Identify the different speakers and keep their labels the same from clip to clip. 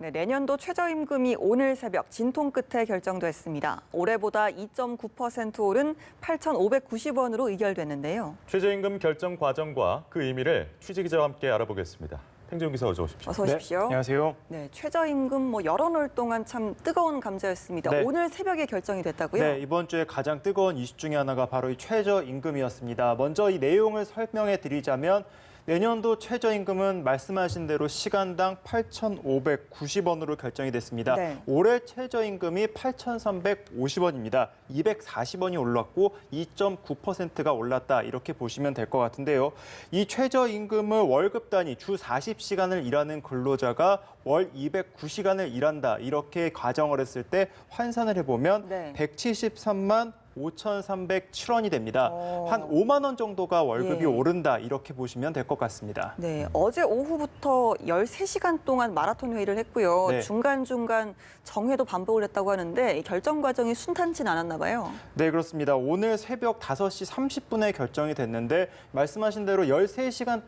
Speaker 1: 네, 내년도 최저임금이 오늘 새벽 진통 끝에 결정됐습니다. 올해보다 2.9% 오른 8,590원으로 의결됐는데요.
Speaker 2: 최저임금 결정 과정과 그 의미를 취재기자와 함께 알아보겠습니다. 팽재용 기자 어서 오십시오.
Speaker 1: 어서 오십시오.
Speaker 3: 네, 안녕하세요.
Speaker 1: 네, 최저임금 여러 날 동안 참 뜨거운 감자였습니다.
Speaker 3: 네.
Speaker 1: 오늘 새벽에 결정이 됐다고요?
Speaker 3: 네, 이번 주에 가장 뜨거운 이슈 중에 하나가 바로 이 최저임금이었습니다. 먼저 이 내용을 설명해 드리자면 내년도 최저임금은 말씀하신 대로 시간당 8,590원으로 결정이 됐습니다.
Speaker 1: 네.
Speaker 3: 올해 최저임금이 8,350원입니다. 240원이 올랐고 2.9%가 올랐다 이렇게 보시면 될 것 같은데요. 이 최저임금을 월급 단위 주 40시간을 일하는 근로자가 월 209시간을 일한다 이렇게 가정을 했을 때 환산을 해보면
Speaker 1: 네.
Speaker 3: 173만 5,307원이 됩니다.
Speaker 1: 어.
Speaker 3: 한 5만 원 정도가 월급이
Speaker 1: 예.
Speaker 3: 오른다 이렇게 보시면 될 것 같습니다.
Speaker 1: 네, 어제 오후부터 13시간 동안 마라톤 회의를 했고요.
Speaker 3: 네.
Speaker 1: 중간중간 정회도 반복을 했다고 하는데 이 결정 과정이 순탄치는 않았나 봐요.
Speaker 3: 네, 그렇습니다. 오늘 새벽 5시 30분에 결정이 됐는데 말씀하신 대로 13시간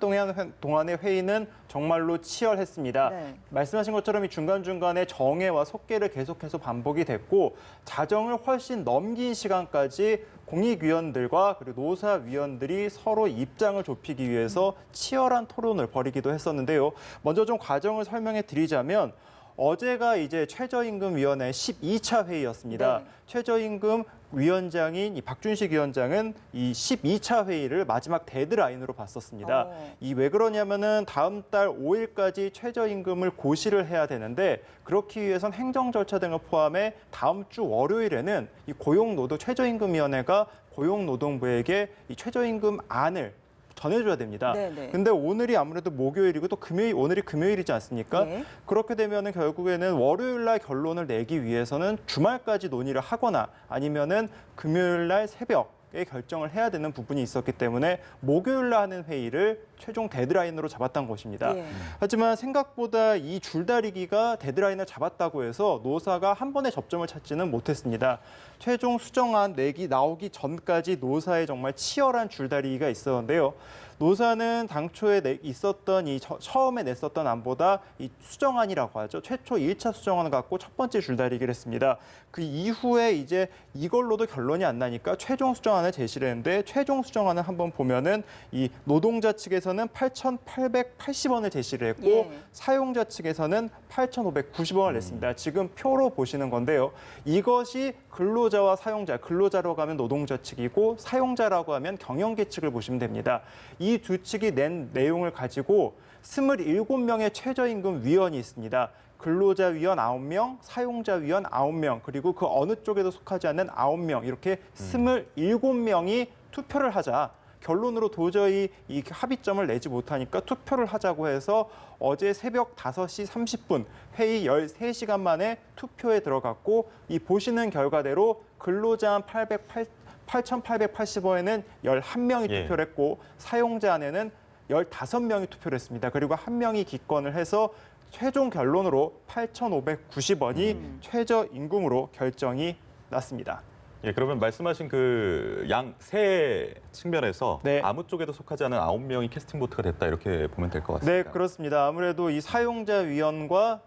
Speaker 3: 동안의 회의는 정말로 치열했습니다.
Speaker 1: 네.
Speaker 3: 말씀하신 것처럼 이 중간중간에 정회와 속개를 계속해서 반복이 됐고 자정을 훨씬 넘긴 시간까지 공익위원들과 그리고 노사위원들이 서로 입장을 좁히기 위해서 치열한 토론을 벌이기도 했었는데요. 먼저 좀 과정을 설명해 드리자면 어제가 이제 최저임금위원회 12차 회의였습니다.
Speaker 1: 네.
Speaker 3: 최저임금 위원장인 이 박준식 위원장은 이 12차 회의를 마지막 데드라인으로 봤었습니다. 이 왜 그러냐면은 다음 달 5일까지 최저임금을 고시를 해야 되는데 그렇기 위해선 행정 절차 등을 포함해 다음 주 월요일에는 이 최저임금위원회가 고용노동부에게 이 최저임금 안을 전해줘야 됩니다.
Speaker 1: 네네.
Speaker 3: 근데 오늘이 아무래도 목요일이고 또 오늘이 금요일이지 않습니까?
Speaker 1: 네.
Speaker 3: 그렇게 되면은 결국에는 월요일 날 결론을 내기 위해서는 주말까지 논의를 하거나 아니면은 금요일 날 새벽에 결정을 해야 되는 부분이 있었기 때문에 목요일 날 하는 회의를 최종 데드라인으로 잡았던 것입니다.
Speaker 1: 예.
Speaker 3: 하지만 생각보다 이 줄다리기가 데드라인을 잡았다고 해서 노사가 한 번에 접점을 찾지는 못했습니다. 최종 수정안 나오기 전까지 노사에 정말 치열한 줄다리기가 있었는데요. 노사는 당초에 있었던 처음에 냈었던 안보다 이 수정안이라고 하죠. 최초 1차 수정안을 갖고 첫 번째 줄다리기를 했습니다. 그 이후에 이제 이걸로도 결론이 안 나니까 최종 수정안을 제시를 했는데 최종 수정안을 한번 보면은 이 노동자 측에서는 8,880원을 제시를 했고
Speaker 1: 예.
Speaker 3: 사용자 측에서는 8,590원을 냈습니다. 지금 표로 보시는 건데요. 이것이 근로자와 사용자, 근로자라고 하면 노동자 측이고 사용자라고 하면 경영계 측을 보시면 됩니다. 이 두 측이 낸 내용을 가지고 27명의 최저임금 위원이 있습니다. 근로자 위원 9명, 사용자 위원 9명, 그리고 그 어느 쪽에도 속하지 않는 9명, 이렇게 27명이 투표를 하자. 결론으로 도저히 이 합의점을 내지 못하니까 투표를 하자고 해서 어제 새벽 5시 30분 회의 13시간 만에 투표에 들어갔고 이 보시는 결과대로 근로자 8,880원에는 11명이
Speaker 2: 예.
Speaker 3: 투표를 했고 사용자 안에는 15명이 투표를 했습니다. 그리고 1명이 기권을 해서 최종 결론으로 8,590원이 최저임금으로 결정이 났습니다.
Speaker 2: 예, 그러면 말씀하신 그 세 측면에서
Speaker 3: 네.
Speaker 2: 아무 쪽에도 속하지 않은 9명이 캐스팅 보트가 됐다 이렇게 보면 될 것 같습니다.
Speaker 3: 네, 그렇습니다. 아무래도 이 사용자 위원과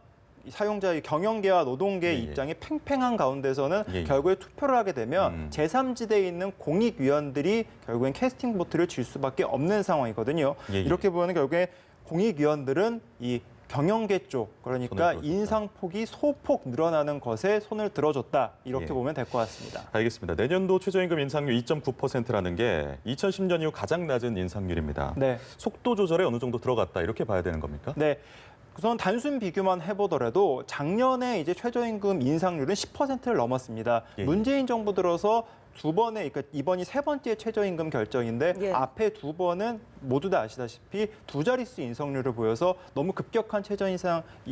Speaker 3: 사용자의 경영계와 노동계의
Speaker 2: 예, 예.
Speaker 3: 입장이 팽팽한 가운데서는
Speaker 2: 예, 예.
Speaker 3: 결국에 투표를 하게 되면 제3지대에 있는 공익위원들이 결국엔 캐스팅 보트를 질 수밖에 없는 상황이거든요.
Speaker 2: 예, 예.
Speaker 3: 이렇게 보면 결국에 공익위원들은 이 경영계 쪽, 그러니까
Speaker 2: 손을 들어줬다.
Speaker 3: 인상폭이 소폭 늘어나는 것에 손을 들어줬다. 이렇게
Speaker 2: 예.
Speaker 3: 보면 될 것 같습니다.
Speaker 2: 알겠습니다. 내년도 최저임금 인상률 2.9%라는 게 2010년 이후 가장 낮은 인상률입니다.
Speaker 3: 네.
Speaker 2: 속도 조절에 어느 정도 들어갔다 이렇게 봐야 되는 겁니까?
Speaker 3: 네. 우선 단순 비교만 해보더라도 작년에 이제 최저임금 인상률은 10%를 넘었습니다.
Speaker 2: 예.
Speaker 3: 문재인 정부 들어서 그러니까 이번이 세 번째 최저임금 결정인데
Speaker 1: 예.
Speaker 3: 앞에 두 번은 모두 다 아시다시피 두 자릿수 인상률을 보여서 너무 급격한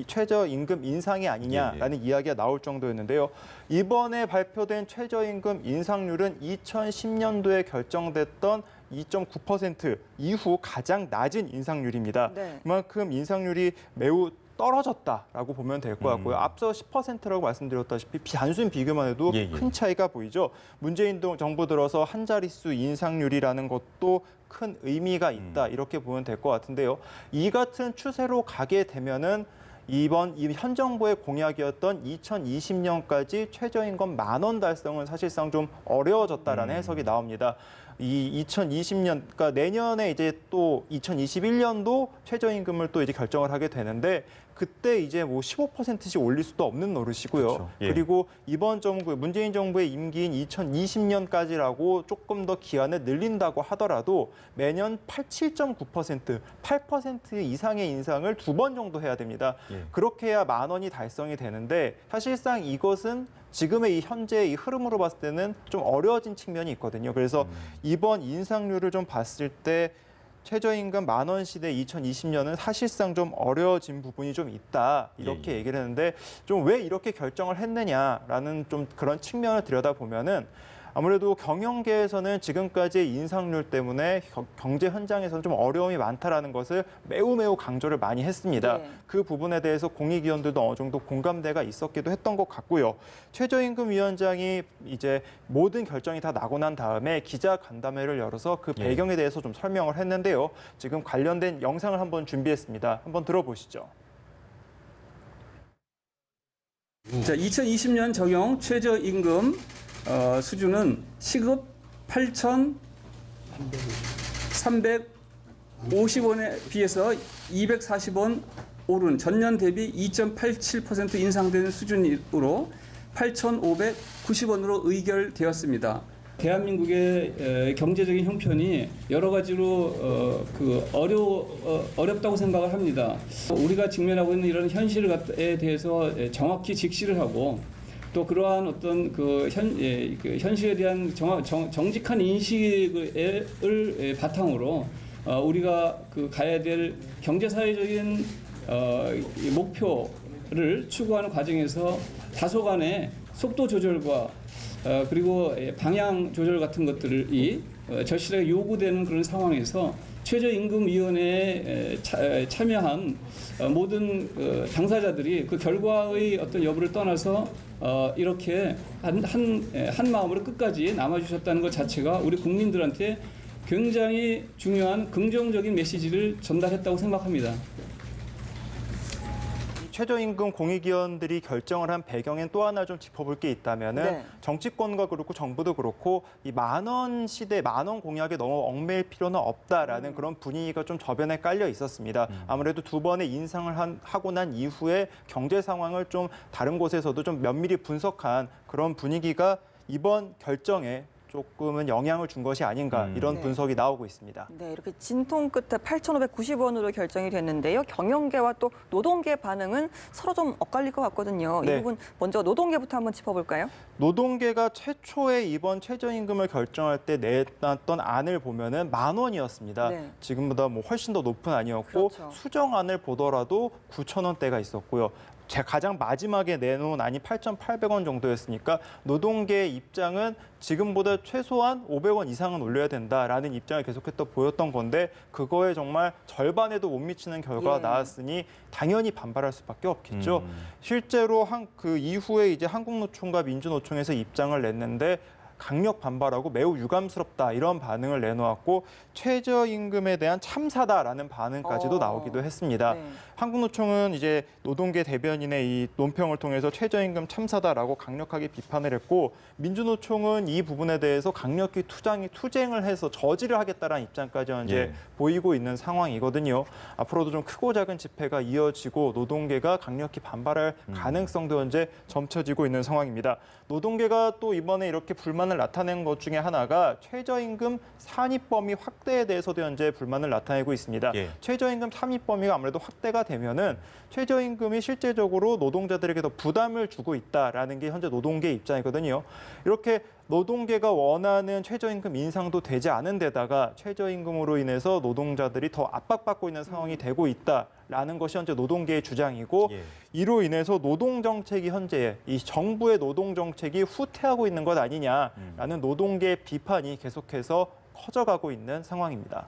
Speaker 3: 최저임금 인상이 아니냐라는 이야기가 나올 정도였는데요. 이번에 발표된 최저임금 인상률은 2010년도에 결정됐던 2.9% 이후 가장 낮은 인상률입니다.
Speaker 1: 네.
Speaker 3: 그만큼 인상률이 매우 떨어졌다라고 보면 될 것 같고요. 앞서 10%라고 말씀드렸다시피 단순 비교만 해도
Speaker 2: 예, 예.
Speaker 3: 큰 차이가 보이죠. 문재인 정부 들어서 한 자릿수 인상률이라는 것도 큰 의미가 있다 이렇게 보면 될 것 같은데요. 이 같은 추세로 가게 되면은 현 정부의 공약이었던 2020년까지 최저임금 10,000원 달성은 사실상 좀 어려워졌다라는 해석이 나옵니다. 이 2020년, 그러니까 내년에 이제 또 2021년도 최저임금을 또 이제 결정을 하게 되는데 그때 이제 뭐 15%씩 올릴 수도 없는 노릇이고요.
Speaker 2: 그렇죠. 예.
Speaker 3: 그리고 이번 정부, 문재인 정부의 임기인 2020년까지라고 조금 더 기한을 늘린다고 하더라도 매년 7.9%, 8% 이상의 인상을 2번 정도 해야 됩니다.
Speaker 2: 예.
Speaker 3: 그렇게 해야 10,000원이 달성이 되는데 사실상 이것은 지금의 이 현재의 이 흐름으로 봤을 때는 좀 어려워진 측면이 있거든요. 그래서 이번 인상률을 좀 봤을 때 최저임금 10,000원 시대 2020년은 사실상 좀 어려워진 부분이 좀 있다 이렇게
Speaker 2: 예.
Speaker 3: 얘기를 했는데 좀 왜 이렇게 결정을 했느냐라는 좀 그런 측면을 들여다보면은 아무래도 경영계에서는 지금까지의 인상률 때문에 경제 현장에서는 좀 어려움이 많다라는 것을 매우 강조를 많이 했습니다.
Speaker 1: 네.
Speaker 3: 그 부분에 대해서 공익위원들도 어느 정도 공감대가 있었기도 했던 것 같고요. 최저임금위원장이 이제 모든 결정이 다 나고 난 다음에 기자 간담회를 열어서 그 배경에 대해서 좀 설명을 했는데요. 지금 관련된 영상을 한번 준비했습니다. 한번 들어보시죠.
Speaker 4: 자, 2020년 적용 최저임금 수준은 시급 8,350원에 비해서 240원 오른 전년 대비 2.87% 인상된 수준으로 8,590원으로 의결되었습니다. 대한민국의 경제적인 형편이 여러 가지로 어렵다고 생각을 합니다. 우리가 직면하고 있는 이런 현실에 대해서 정확히 직시를 하고 또 그러한 어떤 현실에 대한 정직한 인식을 바탕으로 우리가 가야 될 경제사회적인 목표를 추구하는 과정에서 다소간의 속도 조절과 그리고 방향 조절 같은 것들이 절실하게 요구되는 그런 상황에서 최저임금위원회에 참여한 모든 당사자들이 그 결과의 어떤 여부를 떠나서 이렇게 한 마음으로 끝까지 남아주셨다는 것 자체가 우리 국민들한테 굉장히 중요한 긍정적인 메시지를 전달했다고 생각합니다.
Speaker 3: 최저임금 공익위원들이 결정을 한 배경엔 또 하나 좀 짚어볼 게 있다면은
Speaker 1: 네.
Speaker 3: 정치권과 그렇고 정부도 그렇고 이 10,000원 시대 10,000원 공약에 너무 얽매일 필요는 없다라는 그런 분위기가 좀 저변에 깔려 있었습니다. 아무래도 두 번의 인상을 하고 난 이후에 경제 상황을 좀 다른 곳에서도 좀 면밀히 분석한 그런 분위기가 이번 결정에 조금은 영향을 준 것이 아닌가 이런
Speaker 1: 네.
Speaker 3: 분석이 나오고 있습니다.
Speaker 1: 네, 이렇게 진통 끝에 8,590원으로 결정이 됐는데요. 경영계와 또 노동계 반응은 서로 좀 엇갈릴 것 같거든요. 이
Speaker 3: 네.
Speaker 1: 부분 먼저 노동계부터 한번 짚어볼까요?
Speaker 3: 노동계가 최초에 이번 최저임금을 결정할 때 내놨던 안을 보면은 10,000원이었습니다.
Speaker 1: 네.
Speaker 3: 지금보다 뭐 훨씬 더 높은 안이었고
Speaker 1: 그렇죠.
Speaker 3: 수정안을 보더라도 9,000원대가 있었고요. 가장 마지막에 내놓은 안이 8,800원 정도였으니까 노동계의 입장은 지금보다 최소한 500원 이상은 올려야 된다라는 입장을 계속해서 보였던 건데 그거에 정말 절반에도 못 미치는 결과가
Speaker 1: 예.
Speaker 3: 나왔으니 당연히 반발할 수밖에 없겠죠. 실제로 그 이후에 이제 한국노총과 민주노총에서 입장을 냈는데 강력 반발하고 매우 유감스럽다 이런 반응을 내놓았고 최저임금에 대한 참사다라는 반응까지도 나오기도 했습니다.
Speaker 1: 네.
Speaker 3: 한국노총은 이제 노동계 대변인의 이 논평을 통해서 최저임금 참사다라고 강력하게 비판을 했고 민주노총은 이 부분에 대해서 강력히 투쟁을 해서 저지를 하겠다라는 입장까지 현재 보이고 있는 상황이거든요. 앞으로도 좀 크고 작은 집회가 이어지고 노동계가 강력히 반발할 가능성도 현재 점쳐지고 있는 상황입니다. 노동계가 또 이번에 이렇게 불만을 나타낸 것 중에 하나가 최저임금 산입 범위 확대에 대해서도 현재 불만을 나타내고 있습니다.
Speaker 2: 예.
Speaker 3: 최저임금 산입 범위가 아무래도 확대가 되면은 최저임금이 실제적으로 노동자들에게 더 부담을 주고 있다라는 게 현재 노동계 입장이거든요. 이렇게 노동계가 원하는 최저임금 인상도 되지 않은 데다가 최저임금으로 인해서 노동자들이 더 압박받고 있는 상황이 되고 있다라는 것이 현재 노동계의 주장이고 이로 인해서 노동정책이 현재 이 정부의 노동정책이 후퇴하고 있는 것 아니냐라는 노동계의 비판이 계속해서 커져가고 있는 상황입니다.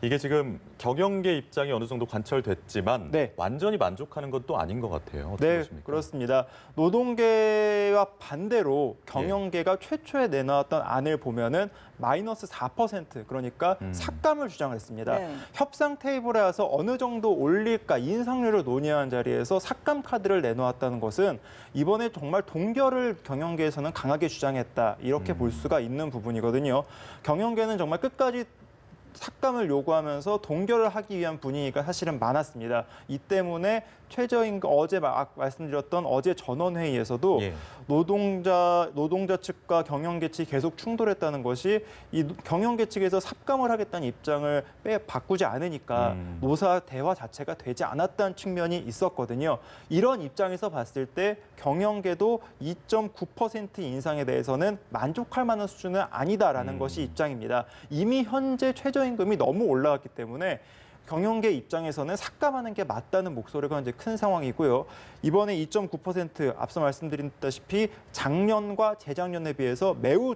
Speaker 2: 이게 지금 경영계 입장이 어느 정도 관철됐지만
Speaker 3: 네.
Speaker 2: 완전히 만족하는 것도 아닌 것 같아요. 어떻게
Speaker 3: 네,
Speaker 2: 보십니까?
Speaker 3: 그렇습니다. 노동계와 반대로 경영계가 최초에 내놓았던 안을 보면은 마이너스 4% 그러니까 삭감을 주장했습니다.
Speaker 1: 네.
Speaker 3: 협상 테이블에 와서 어느 정도 올릴까 인상률을 논의한 자리에서 삭감 카드를 내놓았다는 것은 이번에 정말 동결을 경영계에서는 강하게 주장했다 이렇게 볼 수가 있는 부분이거든요. 경영계는 정말 끝까지 삭감을 요구하면서 동결을 하기 위한 분위기가 사실은 많았습니다. 이 때문에 최저임금 어제 말씀드렸던 어제 전원회의에서도
Speaker 2: 예.
Speaker 3: 노동자 측과 경영계 측이 계속 충돌했다는 것이 이 경영계 측에서 삭감을 하겠다는 입장을 바꾸지 않으니까 노사 대화 자체가 되지 않았다는 측면이 있었거든요. 이런 입장에서 봤을 때 경영계도 2.9% 인상에 대해서는 만족할 만한 수준은 아니다라는 것이 입장입니다. 이미 현재 최저임금이 너무 올라갔기 때문에 경영계 입장에서는 삭감하는 게 맞다는 목소리가 이제 큰 상황이고요. 이번에 2.9% 앞서 말씀드렸다시피 작년과 재작년에 비해서 매우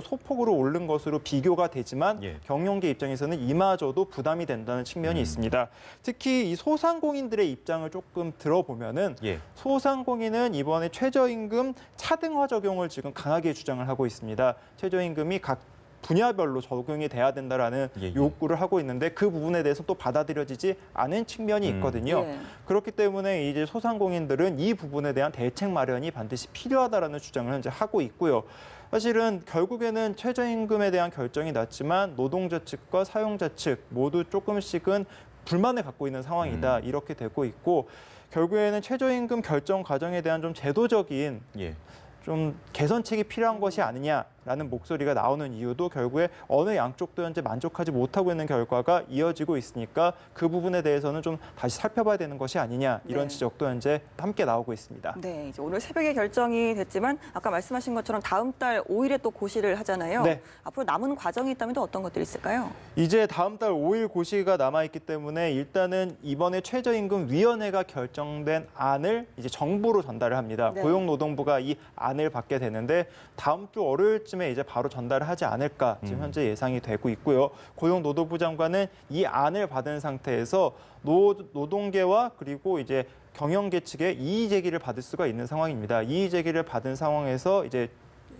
Speaker 3: 소폭으로 오른 것으로 비교가 되지만
Speaker 2: 예.
Speaker 3: 경영계 입장에서는 이마저도 부담이 된다는 측면이 있습니다. 특히 이 소상공인들의 입장을 조금 들어보면은
Speaker 2: 예.
Speaker 3: 소상공인은 이번에 최저임금 차등화 적용을 지금 강하게 주장을 하고 있습니다. 최저임금이 각 분야별로 적용이 돼야 된다라는
Speaker 2: 예.
Speaker 3: 요구를 하고 있는데 그 부분에 대해서 또 받아들여지지 않은 측면이 있거든요.
Speaker 1: 예.
Speaker 3: 그렇기 때문에 이제 소상공인들은 이 부분에 대한 대책 마련이 반드시 필요하다라는 주장을 현재 하고 있고요. 사실은 결국에는 최저임금에 대한 결정이 났지만 노동자 측과 사용자 측 모두 조금씩은 불만을 갖고 있는 상황이다. 이렇게 되고 있고 결국에는 최저임금 결정 과정에 대한 좀 제도적인
Speaker 2: 예.
Speaker 3: 좀 개선책이 필요한 것이 아니냐라는 목소리가 나오는 이유도 결국에 어느 양쪽도 현재 만족하지 못하고 있는 결과가 이어지고 있으니까 그 부분에 대해서는 좀 다시 살펴봐야 되는 것이 아니냐 이런
Speaker 1: 네.
Speaker 3: 지적도 현재 함께 나오고 있습니다.
Speaker 1: 네, 이제 오늘 새벽에 결정이 됐지만 아까 말씀하신 것처럼 다음 달 5일에 또 고시를 하잖아요.
Speaker 3: 네.
Speaker 1: 앞으로 남은 과정이 있다면 또 어떤 것들이 있을까요?
Speaker 3: 이제 다음 달 5일 고시가 남아있기 때문에 일단은 이번에 최저임금위원회가 결정된 안을 이제 정부로 전달을 합니다.
Speaker 1: 네.
Speaker 3: 고용노동부가 이 안을 받게 되는데 다음 주 월요일쯤에 이제 바로 전달을 하지 않을까 지금 현재 예상이 되고 있고요. 고용노동부 장관은 이 안을 받은 상태에서 노동계와 그리고 이제 경영계 측의 이의 제기를 받을 수가 있는 상황입니다. 이의 제기를 받은 상황에서 이제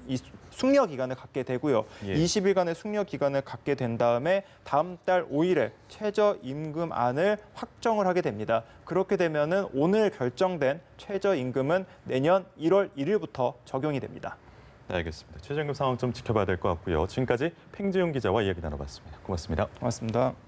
Speaker 3: 이 숙려 기간을 갖게 되고요.
Speaker 2: 예.
Speaker 3: 20일간의 숙려 기간을 갖게 된 다음에 다음 달 5일에 최저임금안을 확정을 하게 됩니다. 그렇게 되면은 오늘 결정된 최저임금은 내년 1월 1일부터 적용이 됩니다.
Speaker 2: 네, 알겠습니다. 최저임금 상황 좀 지켜봐야 될 것 같고요. 지금까지 팽지용 기자와 이야기 나눠봤습니다. 고맙습니다.
Speaker 3: 고맙습니다.